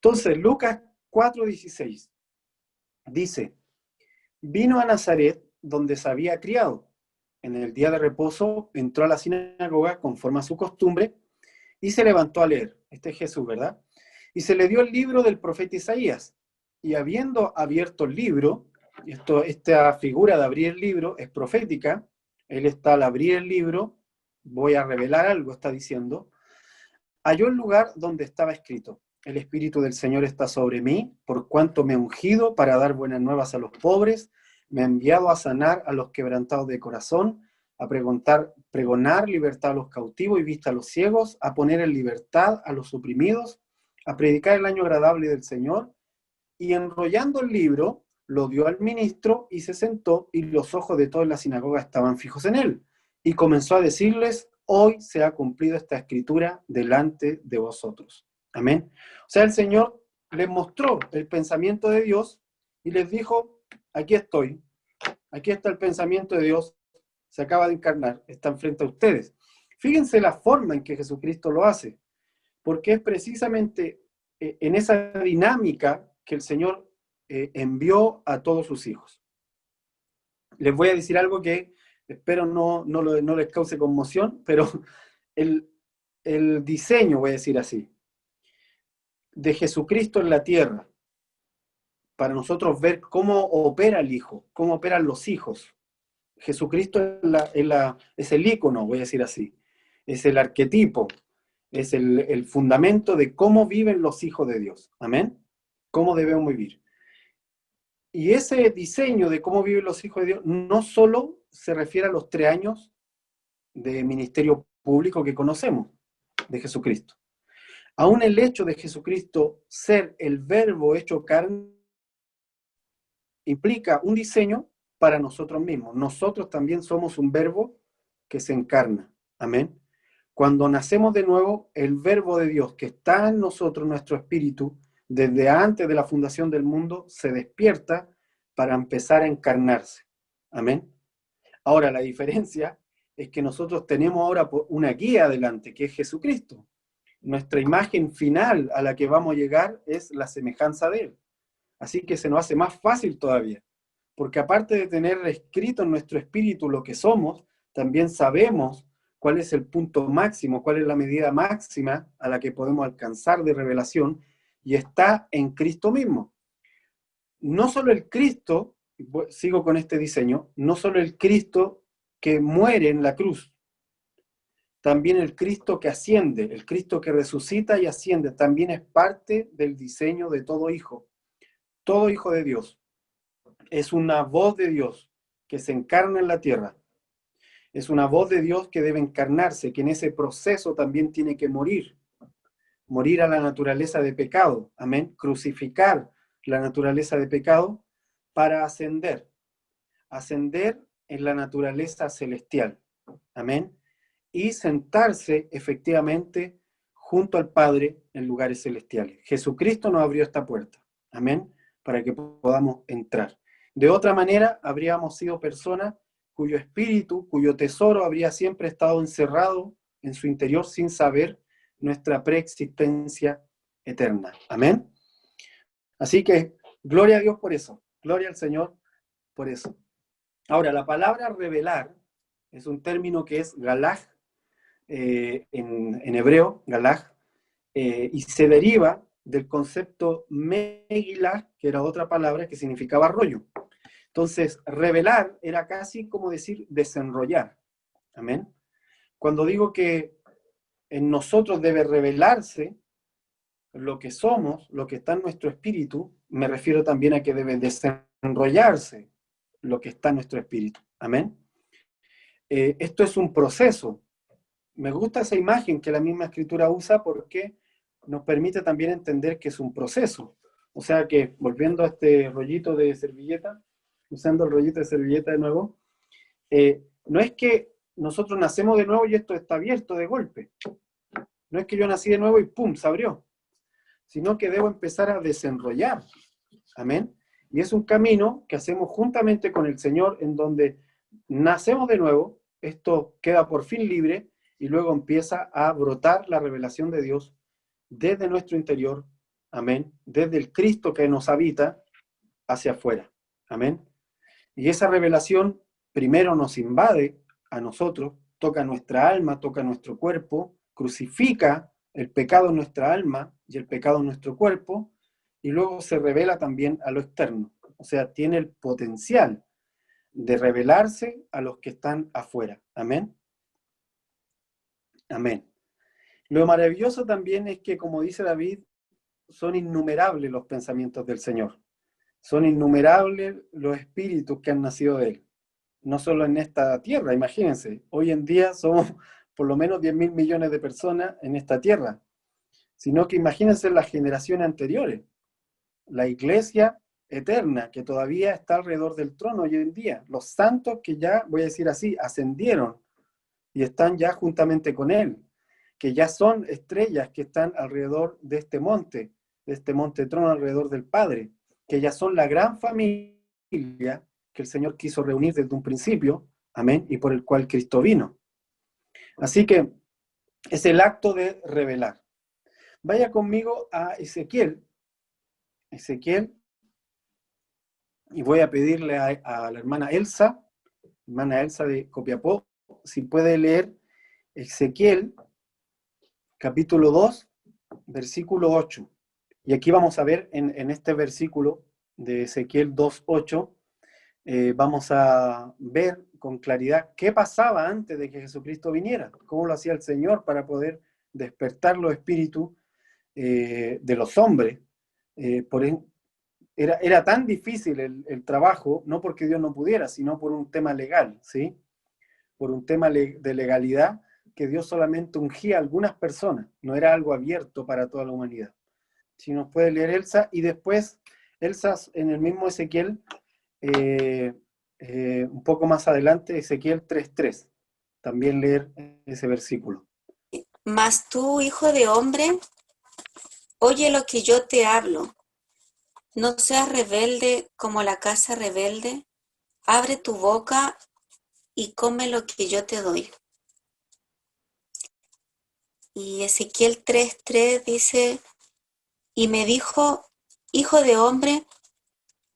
Entonces, Lucas 4:16 dice, vino a Nazaret donde se había criado. En el día de reposo entró a la sinagoga conforme a su costumbre y se levantó a leer. Este es Jesús, ¿verdad? Y se le dio el libro del profeta Isaías. Y habiendo abierto el libro, esta figura de abrir el libro es profética. Él está al abrir el libro, voy a revelar algo, está diciendo, halló el lugar donde estaba escrito, el Espíritu del Señor está sobre mí, por cuanto me he ungido para dar buenas nuevas a los pobres, me ha enviado a sanar a los quebrantados de corazón, a pregonar libertad a los cautivos y vista a los ciegos, a poner en libertad a los oprimidos, a predicar el año agradable del Señor. Y enrollando el libro, lo dio al ministro y se sentó, y los ojos de toda la sinagoga estaban fijos en él. Y comenzó a decirles, hoy se ha cumplido esta escritura delante de vosotros. Amén. O sea, el Señor les mostró el pensamiento de Dios y les dijo, aquí estoy, aquí está el pensamiento de Dios, se acaba de encarnar, está enfrente a ustedes. Fíjense la forma en que Jesucristo lo hace, porque es precisamente en esa dinámica que el Señor envió a todos sus hijos. Les voy a decir algo que espero no les cause conmoción, pero el diseño, voy a decir así, de Jesucristo en la tierra, para nosotros ver cómo opera el Hijo, cómo operan los hijos. Jesucristo es el ícono, voy a decir así, es el arquetipo, es el fundamento de cómo viven los hijos de Dios. Amén. Cómo debemos vivir. Y ese diseño de cómo viven los hijos de Dios no solo se refiere a los 3 años de ministerio público que conocemos de Jesucristo. Aún el hecho de Jesucristo ser el verbo hecho carne implica un diseño para nosotros mismos. Nosotros también somos un verbo que se encarna. Amén. Cuando nacemos de nuevo, el verbo de Dios que está en nosotros, nuestro espíritu, desde antes de la fundación del mundo, se despierta para empezar a encarnarse. Amén. Ahora, la diferencia es que nosotros tenemos ahora una guía adelante, que es Jesucristo. Nuestra imagen final a la que vamos a llegar es la semejanza de Él. Así que se nos hace más fácil todavía, porque aparte de tener escrito en nuestro espíritu lo que somos, también sabemos cuál es el punto máximo, cuál es la medida máxima a la que podemos alcanzar de revelación, y está en Cristo mismo. No solo el Cristo, sigo con este diseño, no solo el Cristo que muere en la cruz, también el Cristo que asciende, el Cristo que resucita y asciende, también es parte del diseño de todo hijo de Dios. Es una voz de Dios que se encarna en la tierra. Es una voz de Dios que debe encarnarse, que en ese proceso también tiene que morir a la naturaleza de pecado, amén, crucificar la naturaleza de pecado para ascender en la naturaleza celestial, amén, y sentarse efectivamente junto al Padre en lugares celestiales. Jesucristo nos abrió esta puerta, amén, para que podamos entrar. De otra manera, habríamos sido personas cuyo espíritu, cuyo tesoro habría siempre estado encerrado en su interior sin saber nuestra preexistencia eterna. Amén. Así que, gloria a Dios por eso. Gloria al Señor por eso. Ahora, la palabra revelar es un término que es galaj, en hebreo, galaj, y se deriva del concepto megilah, que era otra palabra que significaba rollo. Entonces, revelar era casi como decir desenrollar. Amén. Cuando digo que en nosotros debe revelarse lo que somos, lo que está en nuestro espíritu, me refiero también a que debe desenrollarse lo que está en nuestro espíritu. Amén. Esto es un proceso. Me gusta esa imagen que la misma escritura usa porque nos permite también entender que es un proceso. O sea que, volviendo a este rollito de servilleta, usando el rollito de servilleta de nuevo, no es que nosotros nacemos de nuevo y esto está abierto de golpe. No es que yo nací de nuevo y ¡pum!, se abrió. Sino que debo empezar a desenrollar. Amén. Y es un camino que hacemos juntamente con el Señor, en donde nacemos de nuevo, esto queda por fin libre, y luego empieza a brotar la revelación de Dios desde nuestro interior amén, desde el Cristo que nos habita hacia afuera, amén. Y esa revelación primero nos invade a nosotros, toca nuestra alma, toca nuestro cuerpo, crucifica el pecado en nuestra alma y el pecado en nuestro cuerpo, y luego se revela también a lo externo. O sea, tiene el potencial de revelarse a los que están afuera. Amén. Amén. Lo maravilloso también es que, como dice David, son innumerables los pensamientos del Señor. Son innumerables los espíritus que han nacido de Él. No solo en esta tierra, imagínense. Hoy en día somos por lo menos 10.000 millones de personas en esta tierra. Sino que imagínense las generaciones anteriores. La iglesia eterna que todavía está alrededor del trono hoy en día. Los santos que ya, voy a decir así, ascendieron y están ya juntamente con Él, que ya son estrellas que están alrededor de este monte trono alrededor del Padre, que ya son la gran familia que el Señor quiso reunir desde un principio, amén, y por el cual Cristo vino. Así que es el acto de revelar. Vaya conmigo a Ezequiel, y voy a pedirle a la hermana Elsa de Copiapó, si puede leer Ezequiel, capítulo 2, versículo 8. Y aquí vamos a ver en este versículo de Ezequiel 2:8, vamos a ver con claridad qué pasaba antes de que Jesucristo viniera, cómo lo hacía el Señor para poder despertar los espíritus de los hombres. Era tan difícil el trabajo, no porque Dios no pudiera, sino por un tema legal, ¿sí? Por un tema de legalidad, que Dios solamente ungía a algunas personas, no era algo abierto para toda la humanidad. Si nos puede leer Elsa, y después Elsa en el mismo Ezequiel, un poco más adelante, Ezequiel 3:3, también leer ese versículo. Mas tú, hijo de hombre, oye lo que yo te hablo. No seas rebelde como la casa rebelde. Abre tu boca y come lo que yo te doy. Y Ezequiel 3:3 dice, y me dijo, hijo de hombre,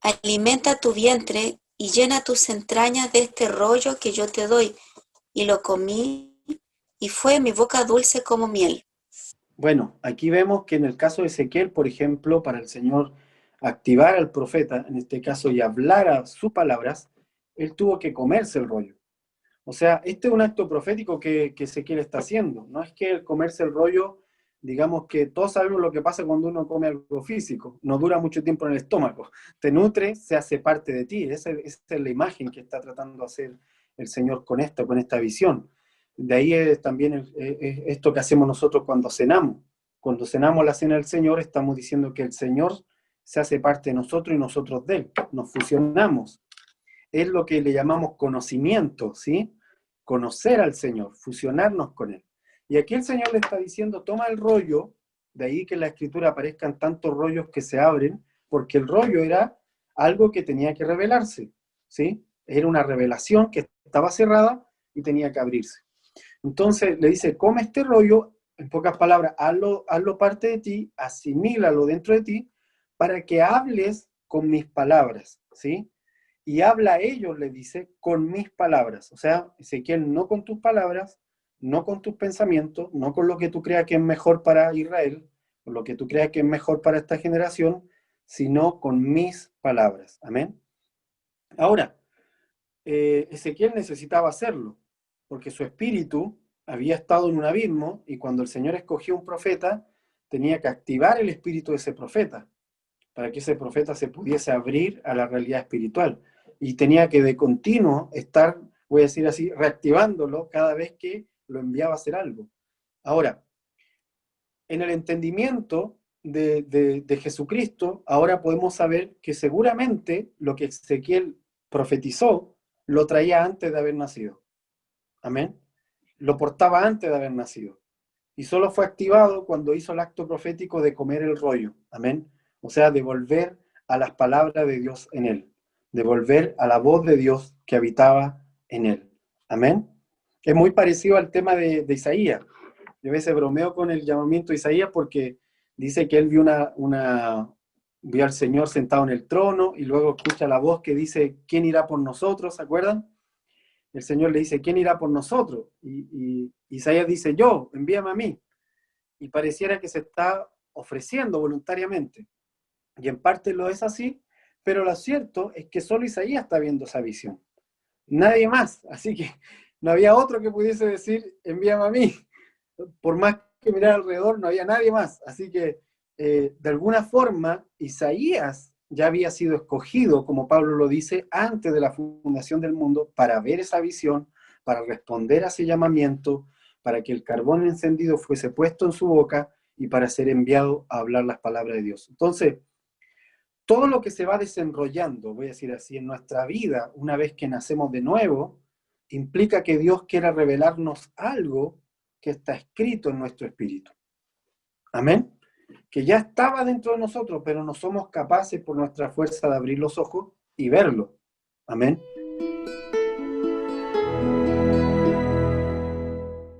alimenta tu vientre y llena tus entrañas de este rollo que yo te doy. Y lo comí, y fue mi boca dulce como miel. Bueno, aquí vemos que en el caso de Ezequiel, por ejemplo, para el Señor activar al profeta, en este caso, y hablar a sus palabras, él tuvo que comerse el rollo. O sea, este es un acto profético que Ezequiel está haciendo. No es que el comerse el rollo, digamos que todos sabemos lo que pasa cuando uno come algo físico. No dura mucho tiempo en el estómago. Te nutre, se hace parte de ti. Esa es la imagen que está tratando de hacer el Señor con esta visión. De ahí es también esto que hacemos nosotros cuando cenamos. Cuando cenamos la cena del Señor, estamos diciendo que el Señor se hace parte de nosotros y nosotros de Él. Nos fusionamos. Es lo que le llamamos conocimiento, ¿sí? Conocer al Señor, fusionarnos con Él. Y aquí el Señor le está diciendo, toma el rollo, de ahí que en la Escritura aparezcan tantos rollos que se abren, porque el rollo era algo que tenía que revelarse, ¿sí? Era una revelación que estaba cerrada y tenía que abrirse. Entonces le dice, come este rollo, en pocas palabras, hazlo parte de ti, asimílalo dentro de ti, para que hables con mis palabras, ¿sí? Y habla a ellos, le dice, con mis palabras. O sea, Ezequiel, no con tus palabras, no con tus pensamientos, no con lo que tú creas que es mejor para Israel, con lo que tú creas que es mejor para esta generación, sino con mis palabras. Amén. Ahora, Ezequiel necesitaba hacerlo, porque su espíritu había estado en un abismo y cuando el Señor escogió un profeta, tenía que activar el espíritu de ese profeta, para que ese profeta se pudiese abrir a la realidad espiritual. Y tenía que de continuo estar, voy a decir así, reactivándolo cada vez que lo enviaba a hacer algo. Ahora, en el entendimiento de Jesucristo, ahora podemos saber que seguramente lo que Ezequiel profetizó lo traía antes de haber nacido. Amén. Lo portaba antes de haber nacido. Y solo fue activado cuando hizo el acto profético de comer el rollo. Amén. O sea, de volver a las palabras de Dios en él. De volver a la voz de Dios que habitaba en él. Amén. Es muy parecido al tema de Isaías. Yo a veces bromeo con el llamamiento de Isaías porque dice que él vio al Señor sentado en el trono y luego escucha la voz que dice, ¿quién irá por nosotros? ¿Se acuerdan? El Señor le dice, ¿quién irá por nosotros? Y Isaías dice, yo, envíame a mí. Y pareciera que se está ofreciendo voluntariamente. Y en parte lo es así, pero lo cierto es que solo Isaías está viendo esa visión. Nadie más. Así que no había otro que pudiese decir, envíame a mí. Por más que mirar alrededor, no había nadie más. Así que, de alguna forma, Isaías ya había sido escogido, como Pablo lo dice, antes de la fundación del mundo, para ver esa visión, para responder a ese llamamiento, para que el carbón encendido fuese puesto en su boca y para ser enviado a hablar las palabras de Dios. Entonces, todo lo que se va desenrollando, voy a decir así, en nuestra vida, una vez que nacemos de nuevo, implica que Dios quiera revelarnos algo que está escrito en nuestro espíritu. Amén. Que ya estaba dentro de nosotros, pero no somos capaces por nuestra fuerza de abrir los ojos y verlo. Amén.